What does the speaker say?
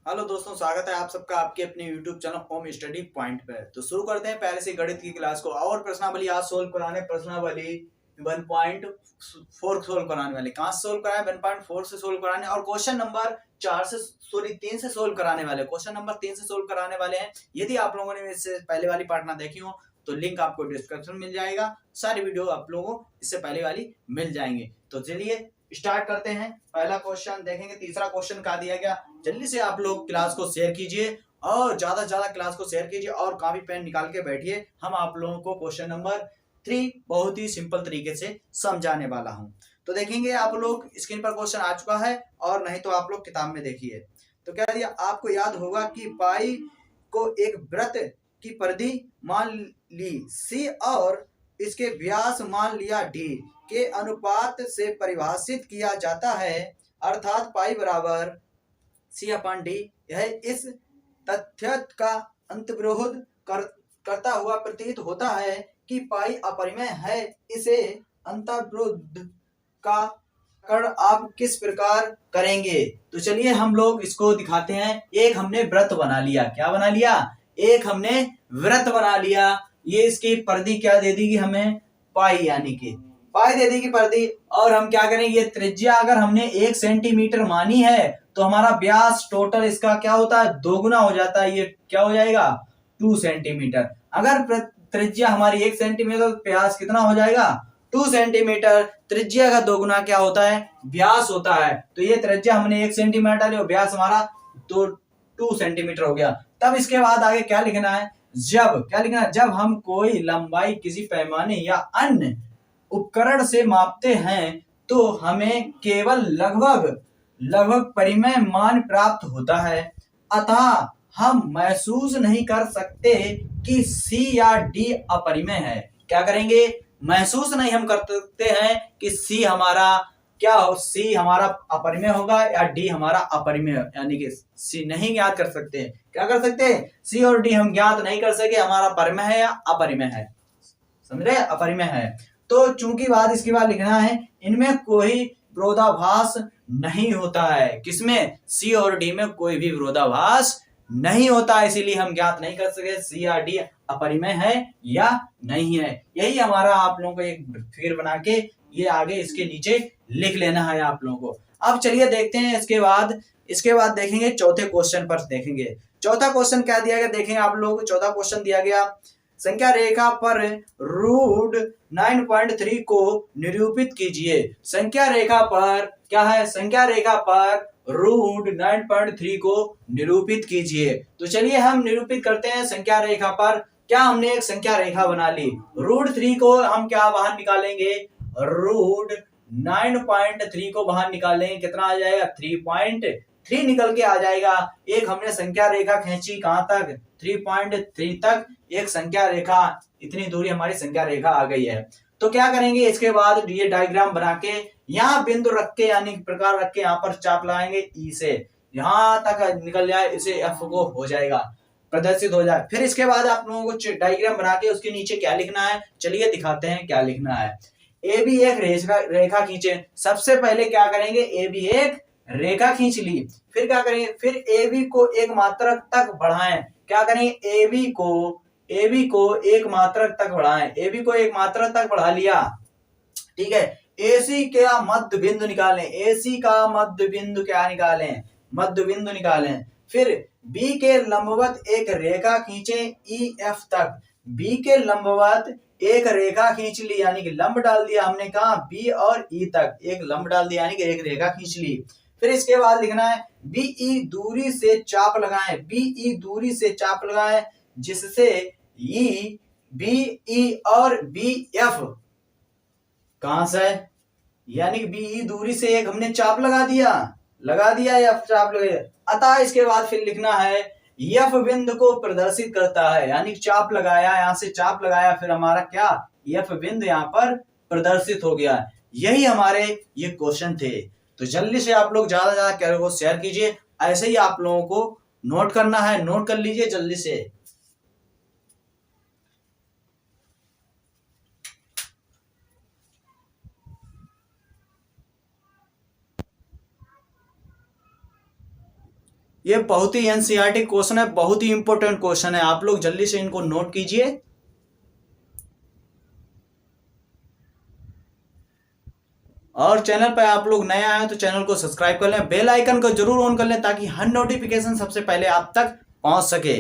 Hello दोस्तों, स्वागत है आप सबका आपके अपने YouTube channel home study point पे। तो शुरू करते हैं पहले से गणित की क्लास को। और प्रश्नावली आज सोल्व कराने, प्रश्नावली 1.4 सोल्व कराने वाले। कहाँ से सोल्व कराए? 1.4 से सोल्व कराने, और क्वेश्चन नंबर 3 से सोल्व कराने वाले। क्वेश्चन नंबर 3 से सोल्व कराने वाले हैं। यदि आप लोगों ने इससे पहले वाली पार्ट ना देखी हो तो लिंक आपको डिस्क्रिप्शन में मिल जाएगा। सारी वीडियो आप लोगों को इससे पहले वाली मिल जाएंगे। तो चलिए स्टार्ट करते हैं। पहला क्वेश्चन देखेंगे। तीसरा क्वेश्चन क्या दिया गया, जल्दी से आप लोग क्लास को शेयर कीजिए और ज्यादा से ज्यादा क्लास को शेयर कीजिए और कॉपी पेन निकाल के बैठिए। हम आप लोगों को क्वेश्चन नंबर 3 बहुत ही सिंपल तरीके से समझाने वाला हूं। तो देखेंगे आप लोग, स्क्रीन पर क्वेश्चन आ चुका है, और नहीं तो आप लोग किताब में देखिए। तो क्या दिया, आपको याद होगा कि पाई को एक वृत्त की परिधि मान ली सी और इसके व्यास मान लिया डी के अनुपात से परिभाषित किया जाता है, अर्थात पाई बराबर सी अपॉन डी। यह इस तथ्य का अंतर्विरोध करता हुआ प्रतीत होता है कि पाई अपरिमेय है। इसे अंतर्विरोध का कर आप किस प्रकार करेंगे? तो चलिए हम लोग इसको दिखाते हैं। एक हमने व्रत बना लिया। क्या बना लिया? एक हमने व्रत बना लिया। ये इसकी परिधि क्या दे देगी हमें? पाई, यानी कि पाई दे देगी परिधि। और हम क्या करेंगे, ये त्रिज्या अगर हमने 1 सेंटीमीटर मानी है तो हमारा व्यास टोटल इसका क्या होता है? दोगुना हो जाता है। ये क्या हो जाएगा? 2 सेंटीमीटर। अगर त्रिज्या हमारी 1 सेंटीमीटर, व्यास कितना हो जाएगा? 2 सेंटीमीटर। त्रिज्या का दोगुना क्या होता है? व्यास होता है। तो ये त्रिज्या हमने 1 सेंटीमीटर और व्यास हमारा 2 सेंटीमीटर हो गया। तब इसके बाद आगे क्या लिखना है? जब हम कोई लंबाई किसी पैमाने या अन्य उपकरण से मापते हैं तो हमें केवल लगभग परिमेय मान प्राप्त होता है। अतः हम महसूस नहीं कर सकते कि सी या डी अपरिमेय है। क्या करेंगे? महसूस नहीं हम कर सकते हैं कि सी हमारा क्या हो, सी हमारा अपरिमेय होगा या डी हमारा अपरिमेय, यानी कि सी नहीं ज्ञात कर सकते। क्या कर सकते हैं? सी और डी हम ज्ञात नहीं कर सके हमारा परिमेय है या अपरिमेय है। समझ रहे? अपरिमेय है। तो चूंकि बाद इसके बाद लिखना है, इनमें कोई विरोधाभास नहीं होता है। किसमें? सी और डी में कोई भी विरोधाभास नहीं होता, इसीलिए हम ज्ञात नहीं कर सके सी या डी अपरिमेय है या नहीं है। यही हमारा आप लोगों को एक फिगर बना के ये आगे इसके नीचे लिख लेना है आप लोगों को। अब चलिए देखते हैं इसके बाद देखेंगे चौथे क्वेश्चन पर। देखेंगे चौथा क्वेश्चन क्या दिया गया, देखेंगे आप लोग। चौथा क्वेश्चन दिया गया, संख्या रेखा पर रूट 9.3 को निरूपित कीजिए। संख्या रेखा पर क्या है? संख्या रेखा पर रूट 9.3 को निरूपित कीजिए। तो चलिए हम निरूपित करते हैं संख्या रेखा पर। क्या हमने एक संख्या रेखा बना ली। रूट 3 को हम क्या बाहर निकालेंगे? रूट 9.3 को बाहर निकालेंगे, कितना आ जाएगा? 3.3 निकल के आ जाएगा। एक हमने संख्या रेखा खींची, कहां तक? 3.3 तक एक संख्या रेखा, इतनी दूरी हमारी संख्या रेखा आ गई है। तो क्या करेंगे, इसके बाद ये डायग्राम बना के यहाँ बिंदु रख के, यानी प्रकार रख के यहाँ पर चाप लगाएंगे। ई से यहाँ तक निकल जाए, इसे एफ को हो जाएगा, प्रदर्शित हो जाए। फिर इसके बाद आप लोगों को डायग्राम बना के उसके नीचे क्या लिखना है, चलिए दिखाते हैं क्या लिखना है। ए बी एक रेखा खींचे। सबसे पहले क्या करेंगे, ए बी एक रेखा खींच ली। फिर क्या करेंगे, फिर ए बी को एक मात्रक तक बढ़ाएं। क्या करेंगे, ए बी को एक मात्रक तक बढ़ाएं। ए बी को एक मात्रक तक बढ़ा लिया, ठीक है। एसी का मध्य बिंदु निकालें। एसी का मध्य बिंदु क्या निकालें? मध्य बिंदु निकालें। फिर बी के लंबवत एक रेखा खींचे ई एफ तक। बी के लंबवत एक रेखा खींच ली, यानी कि लंब डाल दिया हमने। कहा? बी और ई तक एक लंब डाल दिया, यानी कि एक रेखा खींच ली। फिर इसके बाद लिखना है बीई दूरी से चाप लगाएं। बीई दूरी से चाप लगाएं जिससे ई बीई और बी एफ कहां से, यानी बीई दूरी से एक हमने चाप लगा दिया या चाप लगा दिया। अतः इसके बाद फिर लिखना है एफ बिंदु को प्रदर्शित करता है, यानी चाप लगाया, यहां से चाप लगाया, फिर हमारा क्या? एफ बिंदु यहां पर प्रदर्शित हो गया। यही हमारे ये क्वेश्चन थे। तो जल्दी से आप लोग ज्यादा ज्यादा को शेयर कीजिए। ऐसे ही आप लोगों को नोट करना है, नोट कर लीजिए जल्दी से। ये बहुत ही एनसीईआरटी क्वेश्चन है, बहुत ही इंपॉर्टेंट क्वेश्चन है, आप लोग जल्दी से इनको नोट कीजिए। और चैनल पर आप लोग नए आए हैं तो चैनल को सब्सक्राइब कर लें, बेल आइकन को जरूर ऑन कर लें ताकि हर नोटिफिकेशन सबसे पहले आप तक पहुंच सके।